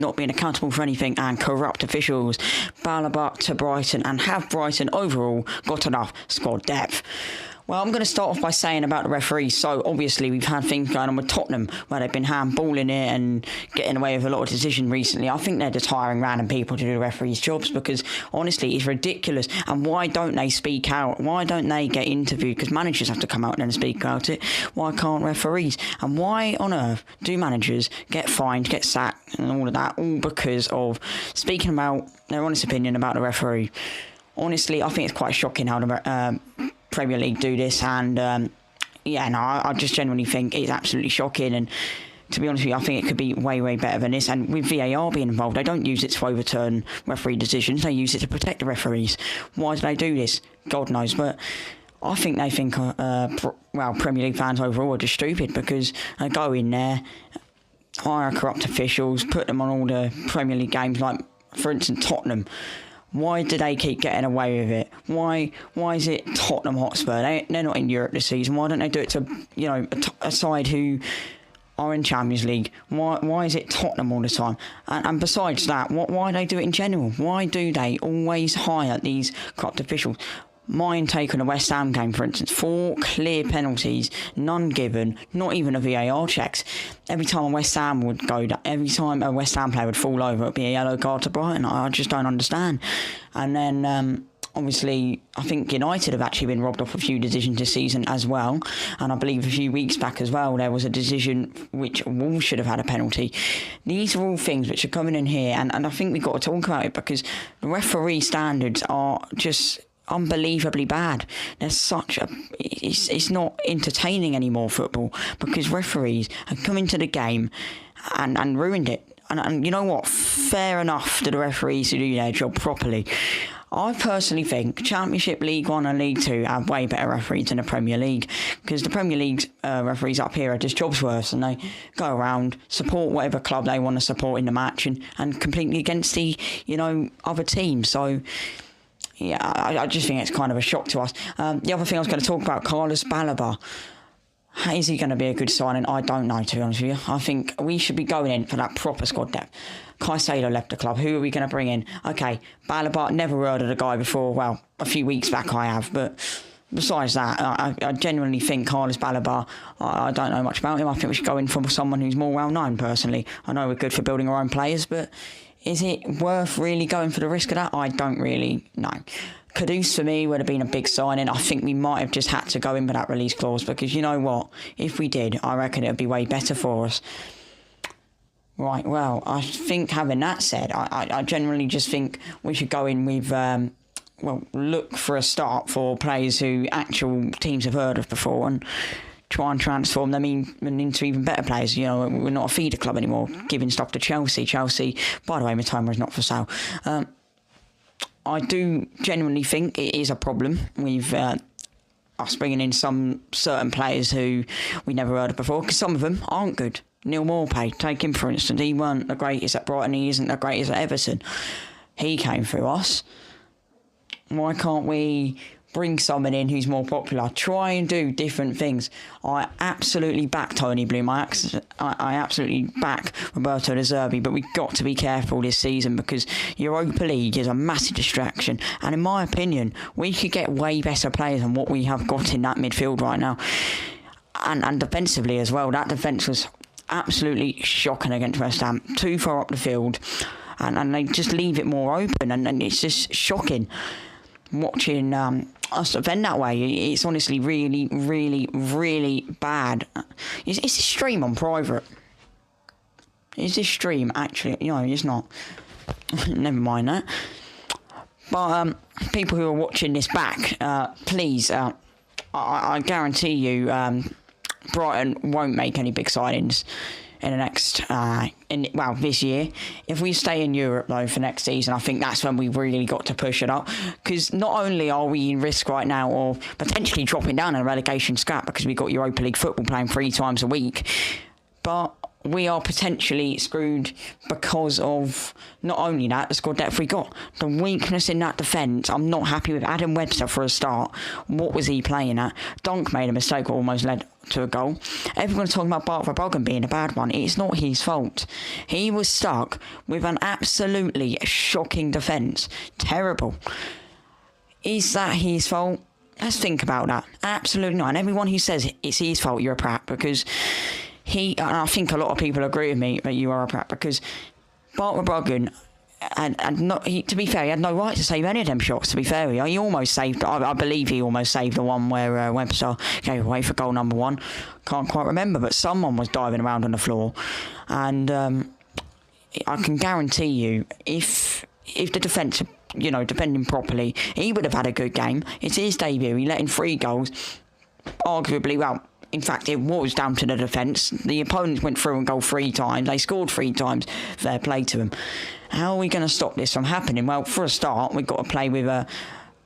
not being accountable for anything and corrupt officials. Baleba to Brighton, and have Brighton overall got enough squad depth? Well, I'm going to start off by saying about the referees. So, obviously, we've had things going on with Tottenham where they've been handballing it and getting away with a lot of decisions recently. I think they're just hiring random people to do the referees' jobs because, honestly, it's ridiculous. And why don't they speak out? Why don't they get interviewed? Because managers have to come out and speak about it. Why can't referees? And why on earth do managers get fined, get sacked and all of that? All because of speaking about their honest opinion about the referee. Honestly, I think it's quite shocking how the Premier League do this, and I just genuinely think it's absolutely shocking. And to be honest with you, I think it could be way, way better than this. And with VAR being involved, they don't use it to overturn referee decisions, they use it to protect the referees. Why do they do this? God knows. But I think they think Premier League fans overall are just stupid, because they go in there, hire corrupt officials, put them on all the Premier League games, like for instance Tottenham. Why do they keep getting away with it? Why is it Tottenham Hotspur? They're not in Europe this season. Why don't they do it to a side who are in Champions League? Why is it Tottenham all the time? And besides that, why do they do it in general? Why do they always hire these corrupt officials? My intake on the West Ham game, for instance, 4 clear penalties, none given, not even a VAR checks. Every time a West Ham would go down, every time a West Ham player would fall over, it would be a yellow card to Brighton. I just don't understand. And then, obviously, I think United have actually been robbed off a few decisions this season as well. And I believe a few weeks back as well, there was a decision which Wolves should have had a penalty. These are all things which are coming in here, and I think we've got to talk about it, because the referee standards are just unbelievably bad. There's it's not entertaining anymore, football, because referees have come into the game and ruined it. And you know what? Fair enough to the referees who do their job properly. I personally think Championship, League 1 and League 2 have way better referees than the Premier League, because the Premier League's referees up here are just jobs worse, and they go around, support whatever club they want to support in the match, and completely against the other team. So yeah, I just think it's kind of a shock to us. The other thing I was going to talk about, Carlos Baleba. Is he going to be a good signing? I don't know, to be honest with you. I think we should be going in for that proper squad depth. Caicedo left the club. Who are we going to bring in? Okay, Baleba, never heard of the guy before. Well, a few weeks back I have, but besides that, I genuinely think Carlos Baleba, I don't know much about him. I think we should go in for someone who's more well-known, personally. I know we're good for building our own players, but is it worth really going for the risk of that? I don't really know. Kudus, for me, would have been a big signing. I think we might have just had to go in with that release clause, because you know what? If we did, I reckon it would be way better for us. Right, well, I think having that said, I generally just think we should go in with, look for a start for players who actual teams have heard of before, and try and transform them into even better players. We're not a feeder club anymore, giving stuff to Chelsea. Chelsea, by the way, Matoma is not for sale. I do genuinely think it is a problem with us bringing in some certain players who we never heard of before, because some of them aren't good. Neil Maupay, take him for instance. He weren't the greatest at Brighton. He isn't the greatest at Everton. He came through us. Why can't we bring someone in who's more popular? Try and do different things. I absolutely back Tony Bloom. I absolutely back Roberto De Zerbi, but we've got to be careful this season, because Europa League is a massive distraction. And in my opinion, we could get way better players than what we have got in that midfield right now. And defensively as well. That defence was absolutely shocking against West Ham. Too far up the field. And they just leave it more open. And it's just shocking watching us defend that way. It's honestly really, really, really bad. Is this stream on private? Is this stream actually? It's not. Never mind that. But people who are watching this back, please, I guarantee you, Brighton won't make any big signings in the next, this year. If we stay in Europe, though, for next season, I think that's when we really got to push it up. Because not only are we in risk right now of potentially dropping down in a relegation scrap, because we've got Europa League football playing 3 times a week, but we are potentially screwed because of not only that, the squad depth we got. The weakness in that defence, I'm not happy with. Adam Webster for a start. What was he playing at? Dunk made a mistake, almost led to a goal. Everyone's talking about Bart Verbruggen being a bad one. It's not his fault. He was stuck with an absolutely shocking defence. Terrible. Is that his fault? Let's think about that. Absolutely not. And everyone who says it's his fault, you're a prat, because and I think a lot of people agree with me that you are a prat, because Bart Verbruggen, to be fair, he had no right to save any of them shots, to be fair. He almost saved, I believe he almost saved the one where Webster gave away for goal number 1. Can't quite remember, but someone was diving around on the floor. And I can guarantee you, if the defence, defending properly, he would have had a good game. It's his debut. He let in 3 goals. Arguably, well, in fact, it was down to the defence. The opponents went through and goal 3 times. They scored 3 times. Fair play to them. How are we going to stop this from happening? Well, for a start, we've got to play with a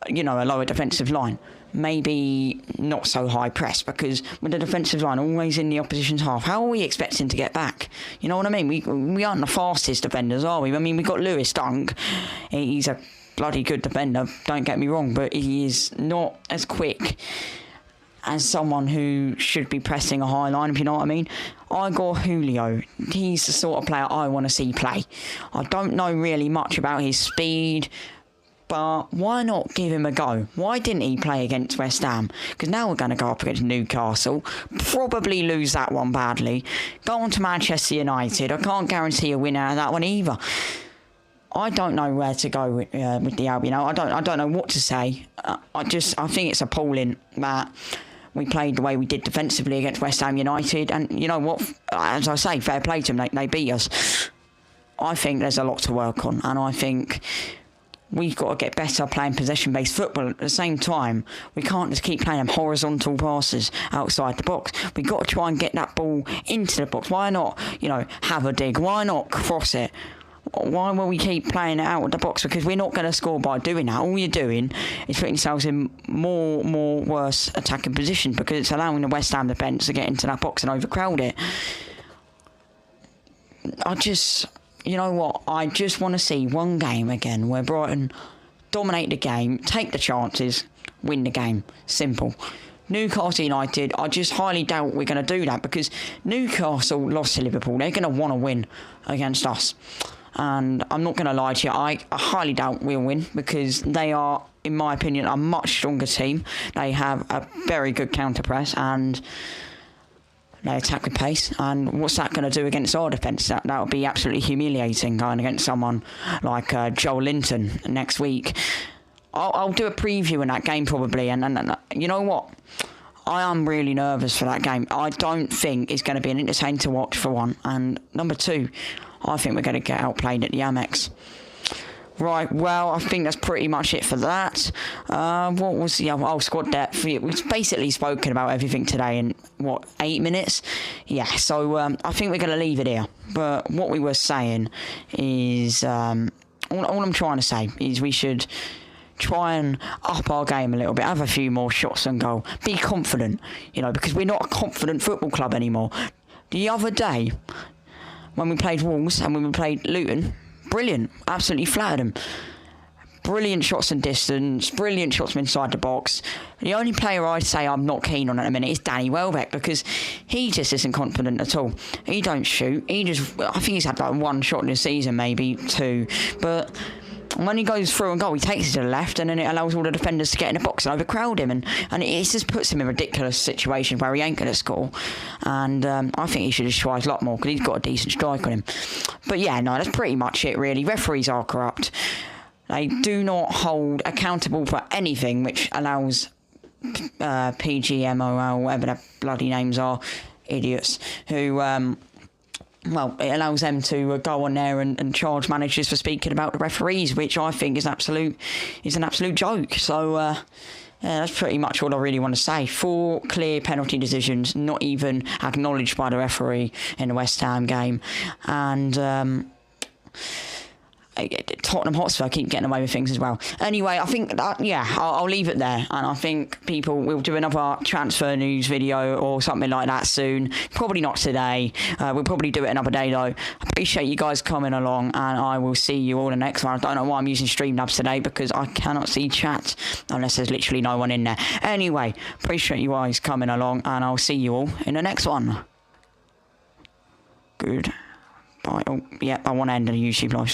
lower defensive line. Maybe not so high press, because with the defensive line always in the opposition's half, how are we expecting to get back? You know what I mean? We aren't the fastest defenders, are we? I mean, we've got Lewis Dunk. He's a bloody good defender, don't get me wrong, but he is not as quick as someone who should be pressing a high line, if you know what I mean. Igor Julio, he's the sort of player I want to see play. I don't know really much about his speed, but why not give him a go? Why didn't he play against West Ham? Because now we're going to go up against Newcastle, probably lose that one badly, go on to Manchester United. I can't guarantee a win out of that one either. I don't know where to go with the Albion. I don't know what to say. I think it's appalling that we played the way we did defensively against West Ham United, and you know what? As I say, fair play to them. They beat us. I think there's a lot to work on, and I think we've got to get better playing possession-based football. At the same time, we can't just keep playing them horizontal passes outside the box. We've got to try and get that ball into the box. Why not, have a dig? Why not cross it? Why will we keep playing it out of the box? Because we're not going to score by doing that. All you're doing is putting yourselves in more worse attacking positions, because it's allowing the West Ham defence to get into that box and overcrowd it. You know what? I just want to see one game again where Brighton dominate the game, take the chances, win the game. Simple. Newcastle United, I just highly doubt we're going to do that, because Newcastle lost to Liverpool. They're going to want to win against us. And I'm not going to lie to you, I highly doubt we'll win, because they are, in my opinion, a much stronger team. They have a very good counter-press, and they attack with pace. And what's that going to do against our defence? That would be absolutely humiliating, going against someone like Joel Linton next week. I'll do a preview in that game probably, and you know what? I am really nervous for that game. I don't think it's going to be an entertaining to watch, for one. And number 2, I think we're going to get outplayed at the Amex. Right, well, I think that's pretty much it for that. What was the other? Squad depth. We've basically spoken about everything today in, 8 minutes? Yeah, so I think we're going to leave it here. But what we were saying is, all I'm trying to say is we should try and up our game a little bit, have a few more shots on goal, be confident, because we're not a confident football club anymore. The other day, when we played Wolves and when we played Luton, brilliant, absolutely flattered them. Brilliant shots and distance, brilliant shots from inside the box. The only player I'd say I'm not keen on at the minute is Danny Welbeck, because he just isn't confident at all. He don't shoot. I think he's had like 1 shot in the season, maybe 2, but when he goes through and goal, he takes it to the left, and then it allows all the defenders to get in the box and overcrowd him, and it just puts him in a ridiculous situation where he ain't going to score. And I think he should have tried a lot more, because he's got a decent strike on him. But yeah, no, that's pretty much it really. Referees are corrupt. They do not hold accountable for anything, which allows PGMOL, whatever their bloody names are, idiots, who it allows them to go on there and charge managers for speaking about the referees, which I think is an absolute joke. So yeah, that's pretty much all I really want to say. 4 clear penalty decisions, not even acknowledged by the referee in the West Ham game, and Tottenham Hotspur keep getting away with things as well. Anyway, I think that, yeah, I'll leave it there, and I think people will do another transfer news video or something like that soon. Probably not today. We'll probably do it another day though. Appreciate you guys coming along, and I will see you all in the next one. I don't know why I'm using Streamlabs today, because I cannot see chat unless there's literally no one in there. Anyway, appreciate you guys coming along, and I'll see you all in the next one. Good. Bye. Oh, yeah, I want to end the YouTube live.